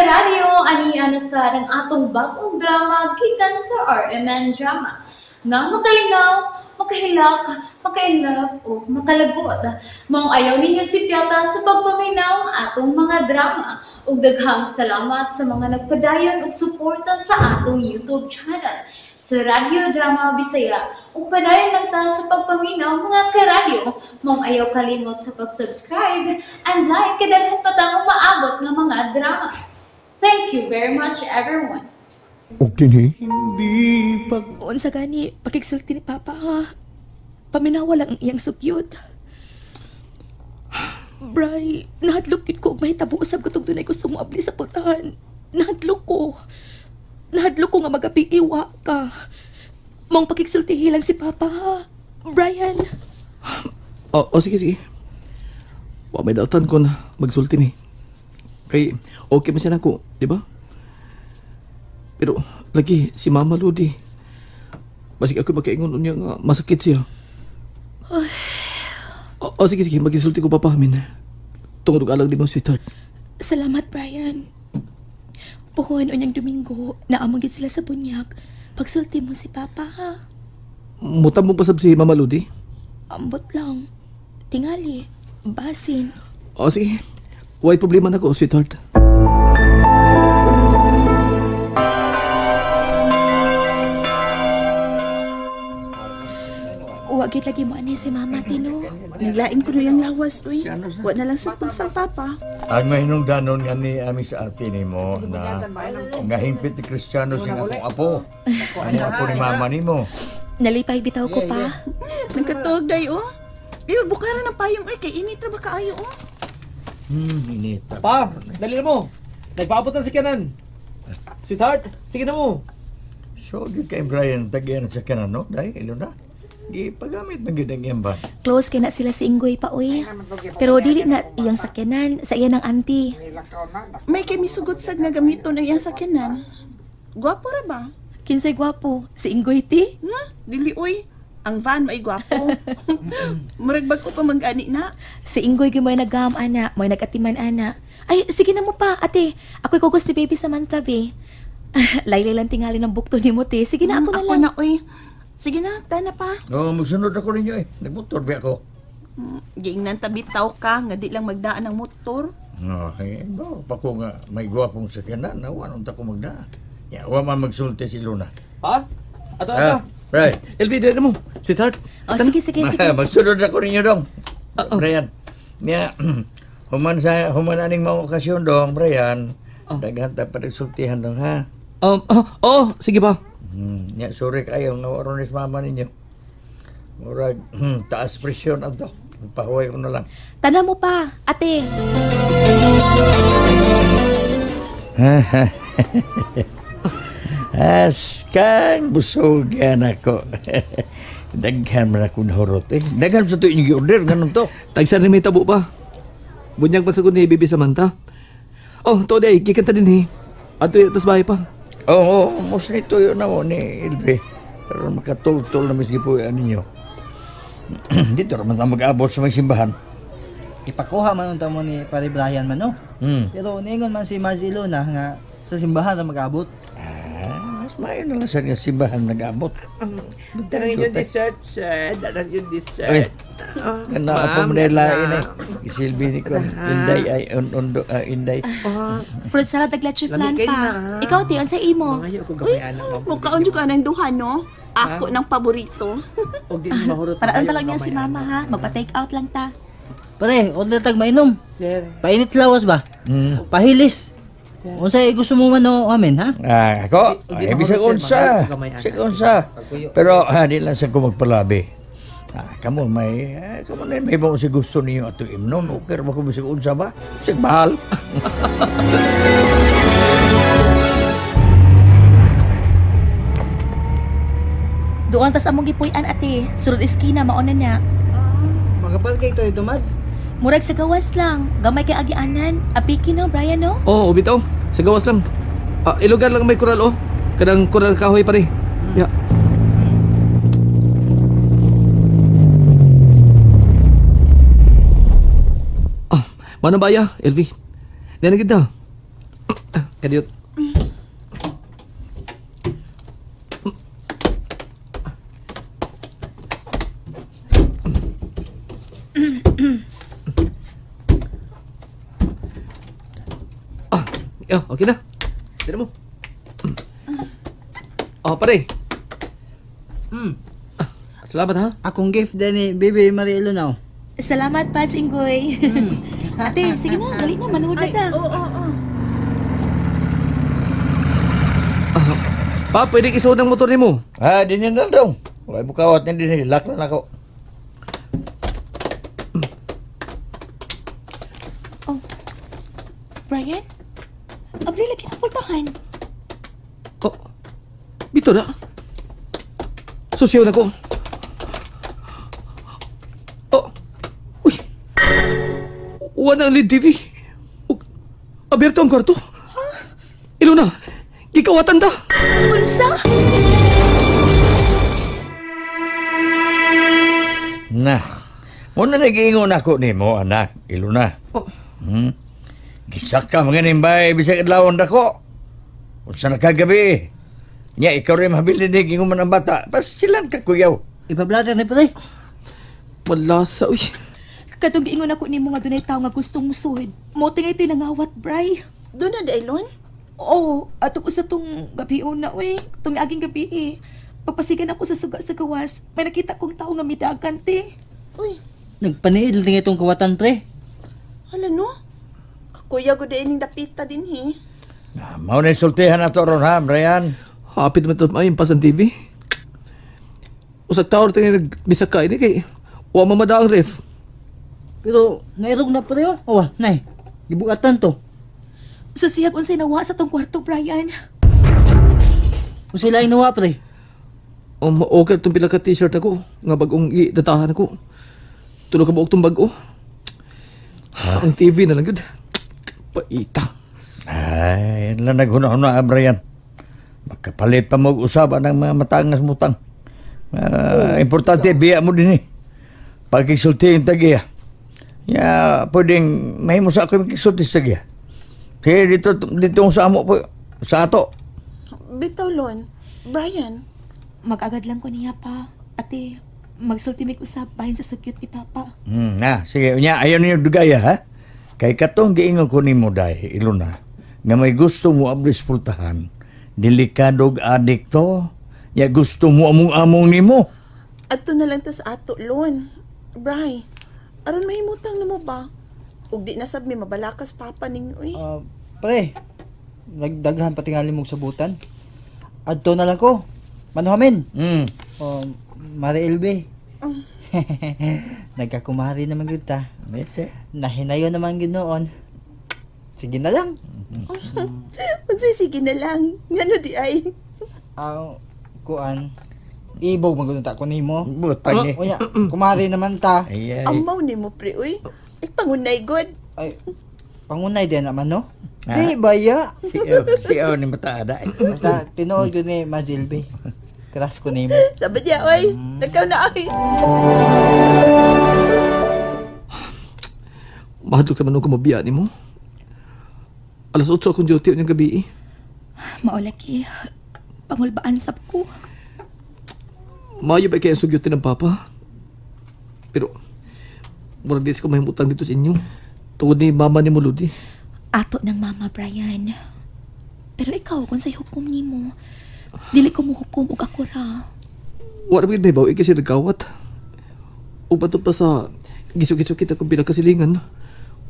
karadyo, ani sa ng atong bagong drama gikan sa RMN Drama. Nga makalingaw, makahilak, maka-inlove, o makalagot. Maong ayaw ninyo si Piata sa pagpaminaw ang atong mga drama. Ug daghang salamat sa mga nagpadayon ug suporta sa atong YouTube channel sa Radio Drama Bisaya. Ug padayon lang ta sa pagpaminaw mga karadyo. Maong ayaw kalimot sa pag-subscribe and like kadaghan pa tang maabot nga mga drama. Thank you very much everyone. Okay ni? Unsa gani, pakigsulti ni Papa ha. Paminawa lang ang iyang sugyod. Bray, nahadlok yun ko og mahitabo usab ko tong dunay gusto mo abli sa pultahan. Nahadlok ko. Nahadlok ko nga magapiiwa ka. Mong pakigsultihi lang si Papa ha. Brian. Sige, sige. Wa may dautan ko na magsulti ni. Kay okay man siya nako, di ba? Pero lagi si Mama Ludi. Basig ako makaingon unya nga masakit siya. Sige, sige. Magisulti ko papahamin. Tungod alang di mo, sweetheart. Salamat, Brian. Puhuan unyang Domingo, naamagid sila sa bunyak. Pagsulti mo si Papa, ha? Mutam mo pasab si Mama Ludi? Ambot lang. Tingali. Basin. Sige. Way problema na ko, sweetheart. Wagit lagi mo ani si Mama Tino. Naglain ko na yung lawas, uy. Wa na lang sa pugsang Papa. Ang mahinungdanon nga ni ami sa atin mo na nga himpit ni Kristiyano sing akong apo. Ang apo ni mama nimo. Nalipay bitaw ko pa. Nagkatuog day, oh. Bukaran ng payong, uy. Kay init ra ba kaayo, oh. Inita. Pa, dali na mo. Nagpaabot na si Kanan. Sweetheart, sige na mo. So, di kay Brian tagyan sa kanan, no? Dahil, ilo na. Di pagamit na gidang yan ba? Close kay na sila si Inggoy pa, uy. Pero dili na iyang sakyanan sa iya ng auntie. May kay misugot sa nga gamiton ang iyang sakyanan. Gwapo ra ba? Kinsay gwapo? Si Inggoy ti? Dili, uy. Ang van may gwapo. Muragbag ko pa mag-ani na. Si Inggoy gyud nagam ana, mo'y nagatiman ana. Ay, sige na mo pa, ate. Ako'y kugos ni baby sa mantabi. Laylay lang tingali ng bukto ni mo, te. Sige na, ako na lang. Ako na, uy. Sige na, tana pa. Magsunod ako ninyo eh. Nagmotor ba ako? Giingnan tabitaw ka, nga di lang magdaan ng motor. Pa ko nga may gwapong sakyanan, nawan unta ko magdaan. Wa man magsulti si Luna. Pa? Ato. Right. LV, dali na mo, sweetheart. Sige. Magsunod ako ninyo dong. Brian. Niya, human aning mga okasyon dong, Brian. Daghan ta pa nagsultihan dong, ha? Sige pa. Sorry kayo, nawaron ni mama ninyo. Murag, taas presyon ato. Pahuway ko na lang. Tana mo pa, ate. Askang busog yan ako. Daghan man ako nahurot eh. Daghan sa ito yung i-order, ganun to. Tagsan na may tabo pa. Bunyag pasagod ni Bibi Samantha. To day, kikanta din eh. Ato yung tas bahay pa. Mas nito yun na mo ni Ilbe. Pero makatultol na misgi po yan ninyo. Dito naman tayo mag-abot sa may simbahan. Ipakuha man unta mo ni Pare Brian man, no? Pero ningon man si Mazilo na nga sa simbahan na mag-abot. Mas mayon na lang sa niya simbahan nag-abot. Darang yung dessert, sir. Darang yung dessert. Ganda ako mo nila eh. Isilbi ni ko. Inday ay undo inday. Fruit salad aglache flan pa. Ikaw, ti, sa imo. Ngayon ko Uy, gamayan lang. mukhaon juga ng duha, no? Ako ng paborito. O di mahurot. Paraan lang niya si Mama, ha? Magpa-take out lang ta. Pare, order tag mainom. Sir. Painit lawas ba? Pahilis. Unsay gusto mo man o amin, ha? Ako? Hindi Ay, bisag mahurot, unsa. sir. Magayos Bisag unsa. Pero di lang sa ko magpalabi. Kamu na may mo si gusto niyo ato imnon. Okay ra ba ko bisag unsa ba? Bisag bahal. Doon tas among gipuy-an, ate. Surod eskina, mauna niya. Magapal kay to Mads. Murag sa gawas lang. Gamay kay agianan. Apiki no, Brian, no? Bitaw. Sa gawas lang. Ilugan lang may kural, Kadang kural kahoy pa rin. Ya. Mana baya, LV? Nanagid na. Kadiyot. Okay na. Tira mo. Pare. Salamat ha. Akong gift din ni Bibi Marielo na. Salamat, Pads Inggoy. Ate, sige na, dali na, manood na ta. Oo. Pa, pwede isuod ng motor ni mo. Dinin na daw. Wala mo kawat na din. Lock na ako. Oh, Brian? Abli lagi ang pultahan. Oh, bito na. Susiyaw na ko. Oh, uy. Wala ang lead TV. Aberto ang kwarto. Ilona, gikawatan ta. Unsa? Nah, muna nag-iingon ako ni mo, anak. Ilona. Oh. Gisak ka mga nimbay, bisag adlawon dako. Unsa na kagabi. Nya, ikaw rin mabilin ni gingon man ang bata. Pas silan ka, kuyaw. Ipablater ni pre. Malasa, uy. Katong giingon ako nimo nga dunay tawo nga gustong musuhid. Mo tingay ito'y nangawat, Bray. Doon na, Dailon? Oo, ato ko sa tong gabi una, uy. Tong aging gabi eh. Pagpasigan ako sa suga sa gawas, may nakita kong tao nga midagan, te. Uy, Nagpaniil din itong kawatan pre. hala no? Kakuya ko din yung dapita din, he. Mau na sultihan na to ron ha, Brian. Hapit naman ito maimpas ang TV. Usag tao rin tayo nagbisa ka ini kay wala mamada ang ref. Pero nairog na pre oh. Awa, nay. Gibugatan to. Susihag unsay nawa sa tong kwarto, Brian. Kung sila inuwa pre. Okay itong pila ka t-shirt ako. Nga bagong idatahan ako. Tulog ka buok itong bago. Ang TV na lang yun. Paita. Ay, lang naghuna-huna, Brian. Magkapalit pa mag-usapan ng mga matangas mutang. Importante, biya mo din eh. Pagkisulti yung tagiya. Pwedeng mahimo sa ako yung kisulti sa tagiya. Kaya dito sa amo po, sa ato. Bitaw, Lon. Brian, Mag-agad lang ko niya pa. Ate, magsulti mig usab bahin sa sugyot ni Papa. Sige, ayaw niyo dugaya, ha? Kay katong giingon ko ni mo, day, Ilona, nga may gusto mo ablis pultahan, delikadog adik to, ya gusto mo among-among ni mo. ato na lang tas ato, Lon. Bray, aron mahimutang na mo ba? Ug di nasab mi mabalakas papa ning uy. Pre. Nagdaghan pati nga limog sabutan. Adto na lang ko. Manuhamin. Mari Elbe. Nagkakumari naman yun ta. Nahinayo naman ginoon. Sige na lang. Sige na lang. Ngano di ay? Kuan. Ibog magunta ko nimo. Butang eh. Unya, kumari naman ta. Ay. Amaw ni mo pre uy. Pangunay god. Ay, pangunay din naman no? Di baya. Siyaw ni mataada. Basta tinuod ko ni Mazilbe. Crush ko nimo. Sabad ya oy. Nagkaw na ay. Mahadlok naman ako mabiya ni mo. Alas 8 akong duty ng gabi. Maulaki. Pangulbaan sab ko. Mayo ba kaya sugyutin ng papa? Pero, mura di ko mahimutang dito sa inyo. Tungod ni mama ni Muludi. Ato ng mama, Brian. Pero ikaw, kung sa'y hukom ni mo, dili ko mo hukom ug ako ra. Wala ba may bawi kasi nagkawat. O bato pa sa giso-giso kita kung pinakasilingan.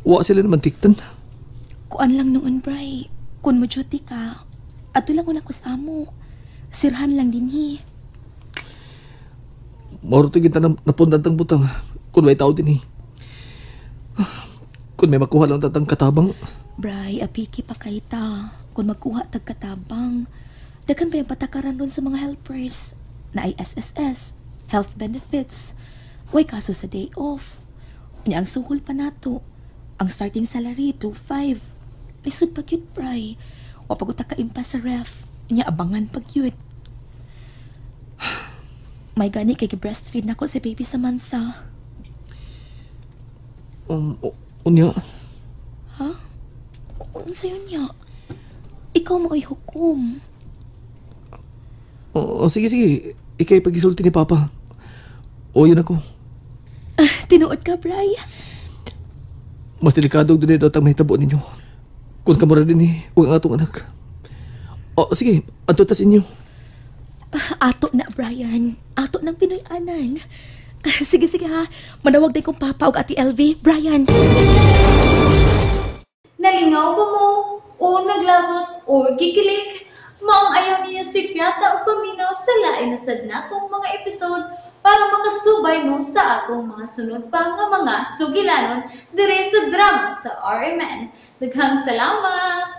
Wa sila naman tiktan. Kuan lang noon, Bri. Kung mo duty ka, ato lang una ko sa amo. Sirhan lang din hi. Mauro to kita napundan tang butang. Kung may tao din Kung may makuha lang tatang katabang. Bri, apiki pa kay ta. Kung magkuha tag katabang, daghan pa yung patakaran ron sa mga helpers na ay SSS, health benefits. Way kaso sa day off. Unya ang suhol pa nato. Ang starting salary, 2.5. Lisod pag yun, Bri. O paguta ka impas sa ref. Unya abangan pag yun. May gani kay breastfeed na ko si baby Samantha. Unya. Ha? Unsa yun niya? ikaw mo hukom. O sige. Ikay pagisulti ni Papa. O yun ako. Tinuod ka, Bri. Mas delikado doon daw ang mahitabo ninyo. Kung kamura din huwag ang atong anak. O sige, adto tas inyo. Ato na, Brian. Ato ng Pinoy-anan. Sige ha. Manawag din kong Papa o Ate LV. Brian. Nalingaw ba mo? O naglagot? O gikilik? Maong ayaw niya si Piata o paminaw sa lain na sadna kong mga episode para makasubay mo sa atong mga sunod pa nga mga sugilanon dire sa drama sa RMN. Daghang salamat!